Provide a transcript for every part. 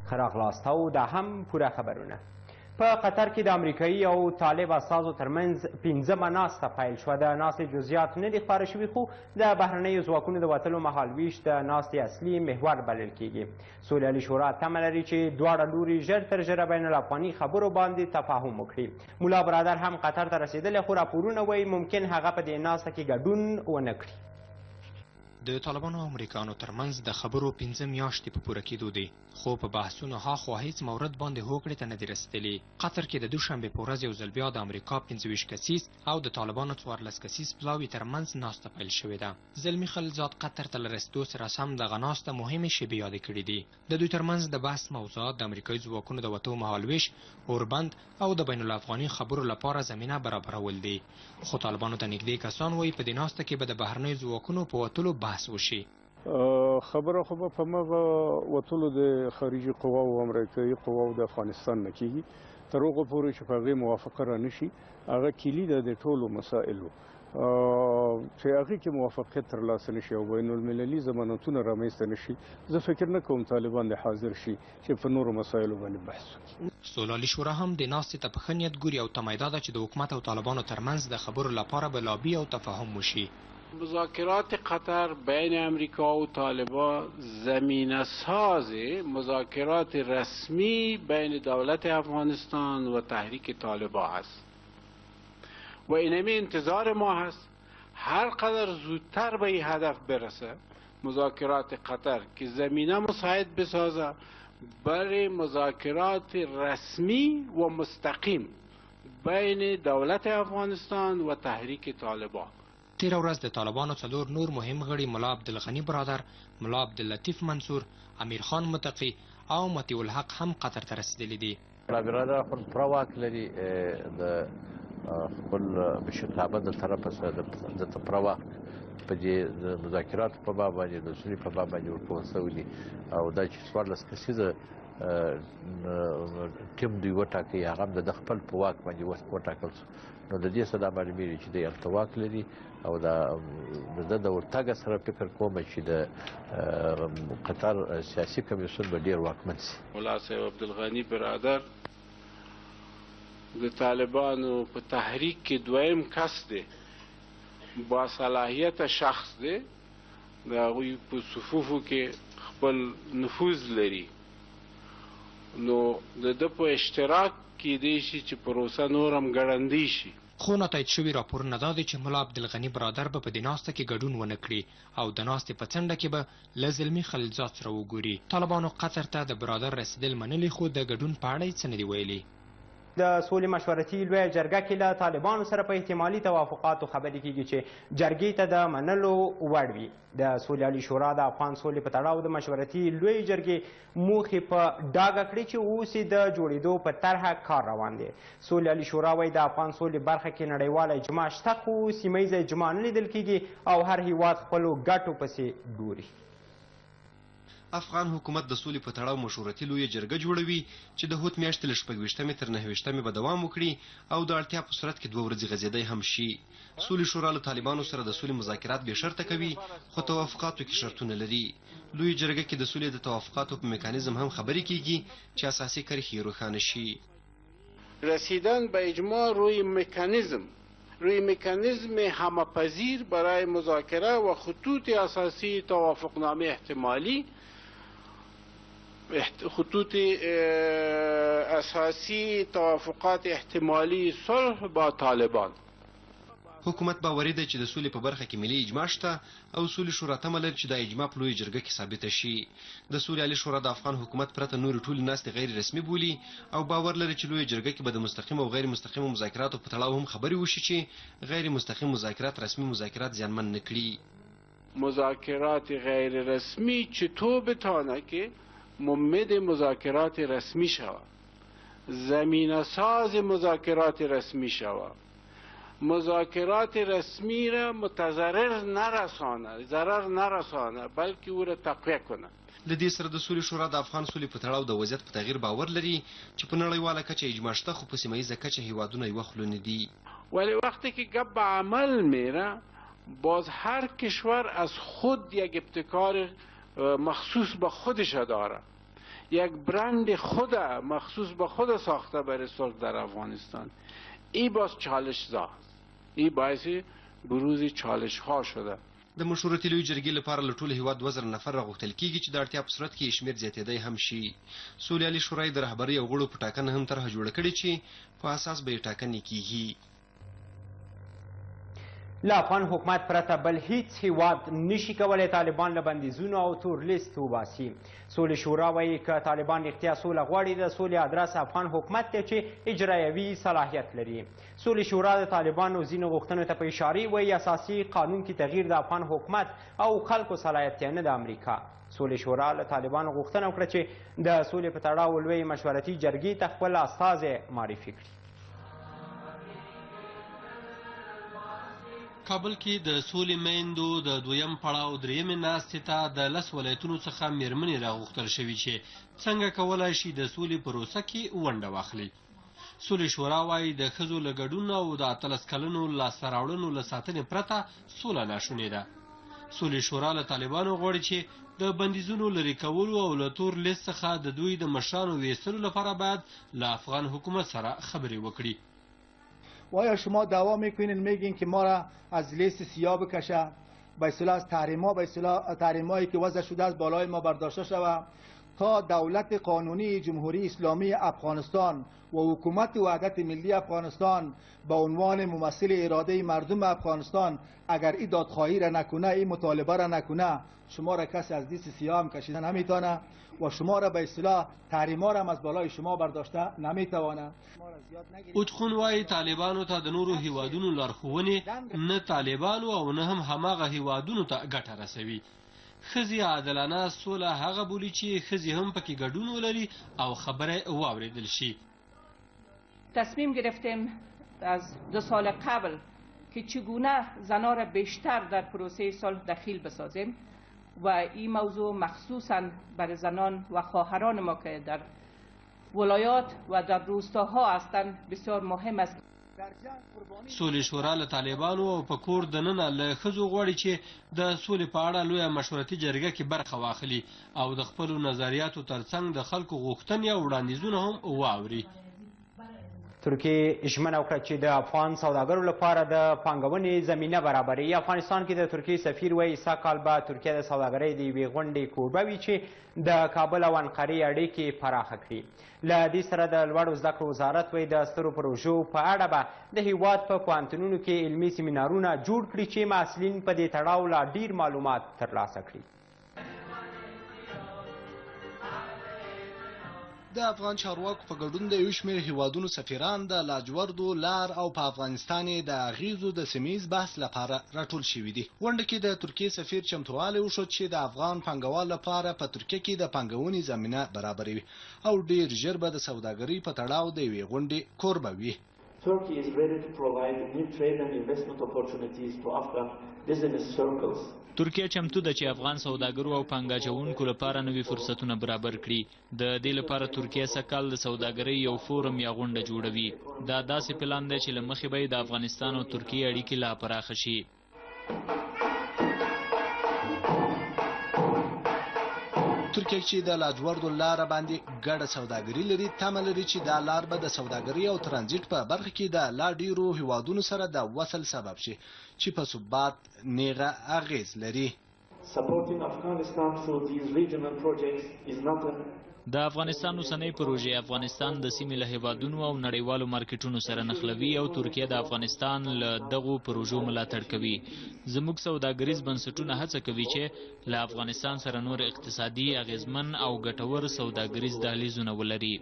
ښه راغلاست او دا هم پوره خبرونه. په قطر کې د امریکایي او طالب استازو ترمنځ 5مه ناسته پیل شوه. د ناستې جزئیات نه دي خپاره شوي، خو د بهرنیو ځواکونو د وتلو مهالویش د ناستې اصلي محور بلل کیږي. سولیالي شورا تمه لري چې دواړه لوري ژر تر ژره بین الافغاني خبرو باندې تفاهم وکړي. ملا برادر هم قطر ته رسېدلی، خو راپورونه وایي ممکن هغه په دې ناسته کې ګډون ونه کړي. د طالبانو او امریکایانو ترمنځ د خبرو 5 میاشتې په پوره کېدو دی، خو په بحثونو هاخوا هیڅ مورد باندې هوکړې ته نه دي رسېدلي. قطر کې د دوشنبې په ورځ یو ځل بیا د امریکا 25 کسیز او د طالبانو 14 کسیز پلاوي ترمنځ ناسته پیل شوې ده. زلمي خلیلزاد قطر ته له رسېدو سره سم دغه ناسته مهمې شیبې یادې کړې دي. د دوی ترمنځ د بحث موضوعات د امریکایي ځواکونو د وتو مهالویش، اوربند او د بین الافغاني خبرو لپاره زمینه برابرول دي. خو طالبانو ته نږدې کسان وایي په دې ناسته کې به د بهرنیو ځواکونو په وتلو بحث وشي. خبره خو به په مغه وتلو د خارجي قواو او امریکایي قواو د افغانستان نه کیږي تر هغه پورې چې په هغې موافقه رانشي. هغه کلي ده د ټولو مسایلو چې هغې کې موافقت ترلاسه نشي او بین المللي ضمانتونه رامنځته نشي. زه فکر نه کوم طالبان د حاضر شي چې په نورو مسایلو باندې بحث وکړي. سولیالي شورا هم د ناستې ته په ښه نیت ګوري او تمه ده چې د حکومت او طالبانو ترمنځ د خبرو لپاره به لابي او تفاهم وشي. مذاکرات قطر بین امریکا و طالبان زمینه ساز مذاکرات رسمی بین دولت افغانستان و تحریک طالبان است و اینمی انتظار ما هست هر قدر زودتر به این هدف برسه مذاکرات قطر که زمینه مساعد بسازه برای مذاکرات رسمی و مستقیم بین دولت افغانستان و تحریک طالبان. تیره ورځ د طالبانو 4 نور مهم غړي ملا عبدالغني برادر، ملا عبداللطیف منصور، امیر خان متقي او مطیع الحق هم قطر ته رسېدلي دي. ملا برادر خپل پوره واک لري د خپل مشرتابه د طرفه څخه د پوره واک په دې د مذاکراتو په باب باندې د اصولي په باب باندې ورکول شوي دي او دا چې 14 کسیزه ټیم دوی وټاکي هغه هم د خپل په واک باندې وټاکل شو. نو د دې څخه دا معلومیږي چې دی هلته واک لري او د ورتګ سره فکر کوم چې د قطر سیاسي کمیسیون به ډېر واکمن شي. ملا صاحب عبدالغني برادر د طالبانو په تحریک کې دویم کس دی، با صلاحیت شخص دی، د هغوی په صفوفو کې خپل نفوذ لري. نو د ده په اشتراک کیدی شي چې پروسه نورم ګړندۍ شي. خو نتایج شوي راپورونه دا دی چې ملا عبدالغني برادر به په دې ناسته کې ګډون ونه کړي او د ناستې په څنډه کې به له زلمي خلیلزاد سره وګوري. طالبانو قطر ته د برادر رسېدل منلي خو د ګډون په اړه یې څه نه دي ویلي. د سولې مشورتي لویه جرګه کې له طالبانو سره په احتمالي توافقاتو خبرې کیږي چې جرګې ته د منلو وړ وي. د سولیالي شورا د افغان سولې په تړاو د مشورتي لویې جرګې موخې په ډاګه کړې چې اوس یې د جوړېدو په طرحه کار روان دی. سولیالي شورا وایي د افغان سولې برخه کې نړیواله اجماع شته خو سیمه ییزه اجماع نه لیدل کیږي او هر هیواد خپلو ګټو پسې ګوري. افغان حکومت د سولې په تړاو مشورتي لویه جرګه جوړوي چې د هوت میاشتې له 26 تر 29 به دوام وکړي او د اړتیا په صورت کې 2 ورځې غځېدی هم شي. سولې شورا له طالبانو سره د سولې مذاکرات بې شرطه کوي خو توافقاتو کې شرطونه لري. لویه جرګه کې د سولې د توافقاتو په میکانیزم هم خبرې کیږي چې اساسي کرښې روښانه شي. رسیدن به اجماع روی مکانیزم همپذیر برای مذاکره و خطوط اساسی توافقنامه احتمالی خطوط اساسی توافقات احتمالی صلح با طالبان. حکومت باوري دی چې د سولې په برخه کې ملي اجماع شته او سولې شورا تمه لري چې دا اجماع په لویه جرګه کې ثابته شي. د سولیالي شورا د افغان حکومت پرته نورې ټولې ناستې غیر رسمي بولي او باور لري چې لویه جرګه کې به د مستقیم او غیر مستقیمو مذاکراتو په تړاو هم خبرې وشي چې غیر مستقیم مذاکرات رسمي مذاکرات زیانمن نه کړي. مذاکرات غیر رسمی چطور بتانه که ممد مذاکرات رسمی شود، زمینه ساز مذاکرات رسمی شود، مذاکرات رسمی را متضرر نرسانه بلکه او را تقویه کنه. له دې سره د سولې شورا د افغان سولې په تړاو د وضعیت په تغییر باور لري چې په نړیواله کچه اجماع شته خو په سیمه ییزه کچه هیوادونه یوه خوله نه دي. ولی وقتی که گپ به عمل میره باز هر کشور از خود یک ابتکار مخصوص به خودش داره. یک برند خود مخصوص به خود ساخته برای صلح در افغانستان. این باز چالش زاست، این باعث بروز چالش ها شده. د مشورتي لویې جرګې لپاره له ټول هیواد 2000 نفر راغوښتل کیږي چې د اړتیا په صورت کې شمیر زیاتېدی هم شي. سولیالي شورای د رهبرۍ او غړو په ټاکنه هم طرحه جوړه کړې چې په اساس به یې ټاکنې کیږي. له افغان حکومت پرته بل هیڅ هیواد نشي کولی طالبان له بندیزونو او تور لیست وباسي. سولې شورا وایي که طالبان رښتیا سوله غواړي د سولې ادرس افغان حکومت دی چې اجرایوي صلاحیت لري. سولې شورا د طالبانو ځینو غوښتنو ته په اشارې وایي اساسي قانون کې تغییر د افغان حکومت او خلکو صلاحیت نه د امریکا. سولې شورا له طالبانو غوښتنه وکړه چې د سولې په تړاو لویې مشورتي جرګې ته خپل استازی معرفي کړي. کابل کې د سولې میندو د دویم پړاو درېیمې ناستې ته د 10 ولایتونو څخه میرمنې راغوښتل شوي چې څنګه کولی شي د سولې پروسه کې ونډه واخلي. سولې شورا وایي د ښځو له ګډون او د 18 کلنو لاسته راوړنو له ساتنې پرته سوله ناشونې ده. سولې شورا له طالبانو غواړي چې د بندیزونو لرې کولو او له تور لیست څخه د دوی د مشرانو ویستلو لپاره باید له افغان حکومت سره خبرې وکړي. و آیا شما دعوا میکنین میگین که ما را از لیست سیاه بکشه، به اصطلاح از تحریمایی که وضع شده از بالای ما برداشته شود تا دولت قانونی جمهوری اسلامی افغانستان و حکومت وحدت ملی افغانستان به عنوان ممثل اراده مردم افغانستان اگر این دادخواهی را نکنه، این مطالبه را نکنه، شما را کسی از لیست سیاه هم کشیدن نمیتونه و شما را به اصطلاح تحریما را هم از بالای شما برداشته نمیتوانه. اوتخون وایي طالبانو ته د نورو هیوادونو لارښوونې نه طالبانو او نه هم هماغه هیوادونو ته ګټه رسوي. ښځې عادلانه سوله هغه بولي چې ښځې هم پکې ګډون ولري او خبره واورېدل شي. تصمیم گرفتیم از 2 سال قبل که چگونه زنان را بیشتر در پروسه صلح دخیل بسازیم و این موضوع مخصوصاً برای زنان و خواهران ما که در ولایات و در روستاها هستند بسیار مهم است. سولې شورا له طالبانو او په کور دننه له ښځو غواړي چې د سولې په اړه لویه مشورتي جرګه کې برخه واخلي او د خپلو نظریاتو ترڅنګ د خلکو غوښتنې او وړاندیزونه هم واوري. ترکیې ژمنه وکړه چې د افغان سوداګرو لپاره د پانګونې زمینه برابروي. افغانستان کې د ترکیې سفیر وایي سږ کال به ترکیه د سوداګرۍ د یوې غونډې کوربه وي چې د کابل او انقرې اړیکې پراخه کړي. له دې سره د لوړو زده کړو وزارت وایي د سترو پروژو په اړه به د هیواد په پوهنتونونو کې علمي سیمینارونه جوړ کړي چې محصلین په دې تړاو لا ډیر معلومات ترلاسه کړي. د افغان چارواکو په ګډون د یو شمېر هیوادونو سفیران د لاجوردو لار او په افغانستان د اغیزو د سیمهییز بحث لپاره راټول شوي دي. غونډه کې د ترکیې سفیر چمتووالی وښود چې د افغان پانګوال لپاره په ترکیه کې د پانګونې زمینه برابروي او ډیر ژر به د سوداګرۍ په تړاو د یوې غونډې کوربه وي. Turkey is ready to provide new trade and investment opportunities to Afghan business circles. ترکیه چمتو ده چې افغان سوداګرو او پانګاچوونکو لپاره نوي فرصتونه برابر کړي. د دې لپاره ترکیه سږکال د سوداګرۍ یو فورم یا غونډه جوړوي. دا داسې پلان دی چې له مخې به د افغانستان او ترکیې اړیکې لا پراخه شي. ترکیه چې د لاجوردو لاره باندې ګډه سوداګري لري، تمه لري چې دا لار به د سوداګرۍ او ترانزیت په برخه کې د لا ډیرو هیوادونو سره د وصل سبب شي چې په ثبات نیغه اغیز لري. د افغانستان اوسنۍ پروژې افغانستان د سیمې له هیوادونو او نړیوالو مارکیټونو سره نښلوي او ترکیه د افغانستان له دغو پروژو ملاتړ کوي. زموږ سوداګریز بنسټونه هڅه کوي چې له افغانستان سره نور اقتصادي اغیزمن او ګټور سوداګریز دهلیزونه ولري.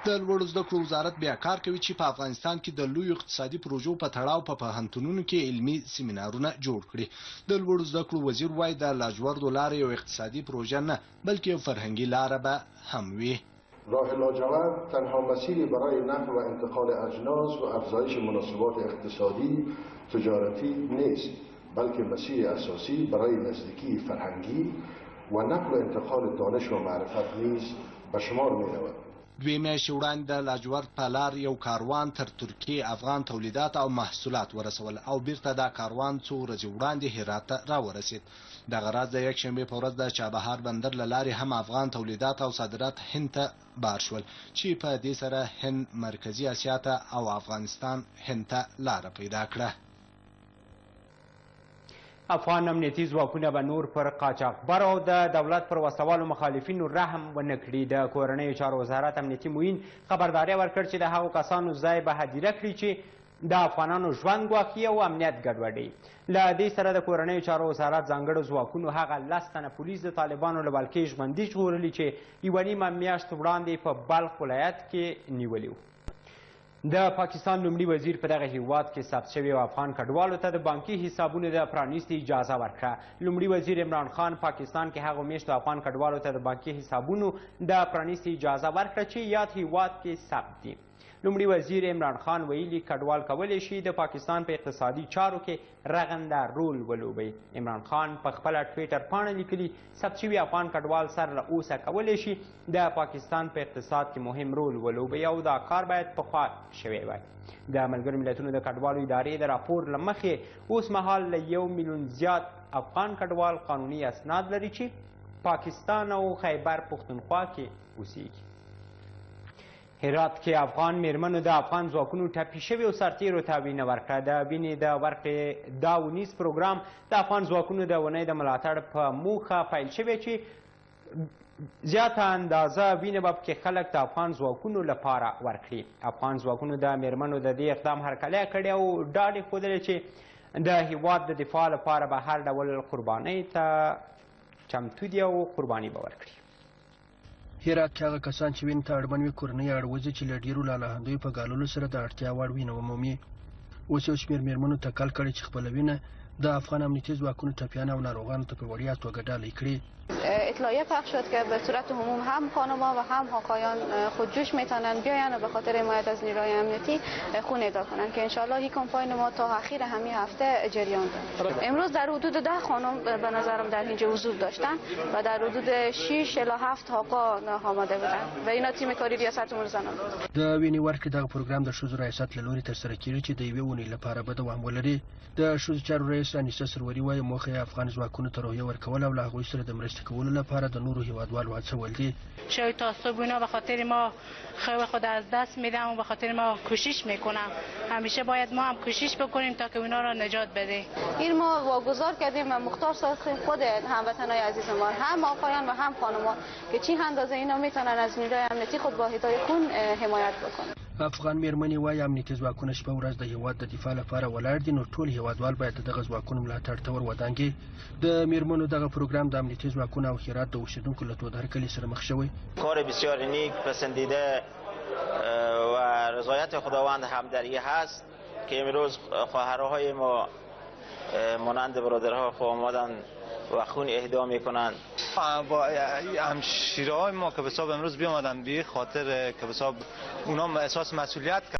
د لوړو زده کړو وزارت بیا کار کوي چې په افغانستان کې د لویو اقتصادي پروژو په تړاو په پوهنتونونو کې علمي سیمینارونه جوړ کړي. د لوړو زده کړو وزیر وایي د لاجوردو لاره یو اقتصادي پروژه نه بلکې یو فرهنګي لاره به هم وي. راه لاجورد تنها مسیری برای نقل و انتقال اجناس و افزایش مناسبات اقتصادی تجارتی نیست بلکه مسیر اساسی برای نزدیکی فرهنگی و نقل و انتقال دانش و معرفت نیز به شمار می‌رود. دوی میاشتې وړاندې د لاجورد په لار یو کاروان تر ترکیې افغان تولیدات او محصولات ورسول او بیرته دا کاروان څو ورځې وړاندې هرات ته راورسید. دغه راز د یکشنبې په ورځ د چابهار بندر له لارې هم افغان تولیدات او صادرات هند ته بار شول چې په دې سره هند مرکزي اسیا ته او افغانستان هند ته لاره پیدا کړه. افغان امنیتي ځواکونه به نور پر قاچاقبرو او د دولت پر وسوالو مخالفینو رحم ونه کړي. د کورنیو چارو وزارت امنیتي معین خبرداری ورکړ چې د هغو کسانو ځای به هدیره کړي چې د افغانانو ژوند ګواښي او امنیت ګډوډوي. له دې سره د کورنیو چارو وزارت ځانګړو ځواکونو هغه 10 تنه پولیس د طالبانو له بلکې ژوندي ژغورلي چې یوه نیمه میاشت وړاندې په بلخ ولایت کې نیولي وو. د پاکستان لومړي وزیر په دغه هیواد کې ثبت شویو افغان کډوالو ته د بانکي حسابونو د پرانیستي اجازه ورکړه. لومړي وزیر عمران خان پاکستان کې هغو میشتو افغان کډوالو ته د بانکي حسابونو د پرانیستي اجازه ورکړه چې یاد هیواد کې ثبت دي. لومړي وزیر عمران خان ویلي کډوال کولی شي د پاکستان په اقتصادي چارو کې رغنده رول ولوبوي. عمران خان په خپله ټویټر پاڼه لیکلي ثبت شوي افغان کډوال سره له اوسه کولی شي د پاکستان په اقتصاد کې مهم رول ولوبوي او دا کار باید پخوا شوی وای. د ملګرو ملتونو د کډوالو ادارې د راپور له مخې اوس مهال له 1 میلیون زیات افغان کډوال قانوني اسناد لري چې پاکستان او خیبر پښتونخوا کې اوسیږي. هرات کې افغان میرمنو د افغان ځواکونو ټپي شویو سرتیرو ته وینه ورکړه. د وینې د ورکړې دا ونیز پروګرام د افغان ځواکونو د ونې د ملاتړ په موخه پیل شوی چې زیاته اندازه وینه به پکې خلک د افغان ځواکونو لپاره ورکړي. افغان ځواکونو د میرمنو د دې اقدام هرکلی کړی او ډاډ یې ښودلی چې د هیواد د دفاع لپاره به هر ډول قربانۍ ته چمتو دي او قرباني به ورکړي. هرات کې هغه کسان چې وینې ته اړمن وي کورنۍ اړوزي چې له ډېرو لالهندیو په ګاللو سره د اړتیا وړ وینه ومومي. اوس یو شمېر میرمنو تکل کړی چې خپله وینه د افغان امنیتي ځواکونو ټپیانو او ناروغانو ته په وړیا توګه ډالۍ کړي. اطلاعیه پخش شد که به صورت عموم هم خانم‌ها و هم آقایان خودجوش میتونن بیاین و به خاطر حمایت از نیروی امنیتی خون اهدا کنن که انشالله این کمپاین ما تا اخیر همین هفته جریان داره. امروز در حدود 10 خانم به نظرم در اینجا حضور داشتن و در حدود 6 الی 7 آقا آماده بودن و اینا تیم کاری ریاست امور زنان. د وینې ورکړې دغه پروګرام د ښځو ریاست له لوري ترسره کیږي چې د یوې اونۍ لپاره به دوام ولري. د ښځو چارو رئیس انیسه سروري وایي موخه یې افغان ځواکونو ته روحیه ورکول او له هغوی سره د مرستې کولو لپاره د نورو هیوادوالو هڅول دي. شاید تعصب اینا به خاطر ما خود از دست میدم و به خاطر ما کوشش میکنم. همیشه باید ما هم کوشش بکنیم تا که اونا را نجات بده. این ما واگذار کردیم و مختار ساختیم خود هموطنای عزیز ما هم آقایان و هم خانم‌ها که چی اندازه اینا میتونن از نیروی امنیتی خود واحدهای خون حمایت بکنن. افغان میرمنې وایي امنیتي ځواکونه شپه ورځ د هیواد د دفاع لپاره ولاړ دي نو ټول هیوادوال باید د دغه ځواکونو ملاتړ ته ور ودانګي. د میرمنو دغه پروګرام د امنیتي ځواکونو او هرات د اوسیدونکو له تود هرکلي سره مخ شوی. کار بسیار نیک پسندیده و رضایت خداوند همدلی هست که امروز خواهرهای ما مانند برادرها آمدن و خون اهدا میکنند. با همشیرهای ما که به حساب امروز بیامدن به خاطر که به حساب اونا احساس مسئولیت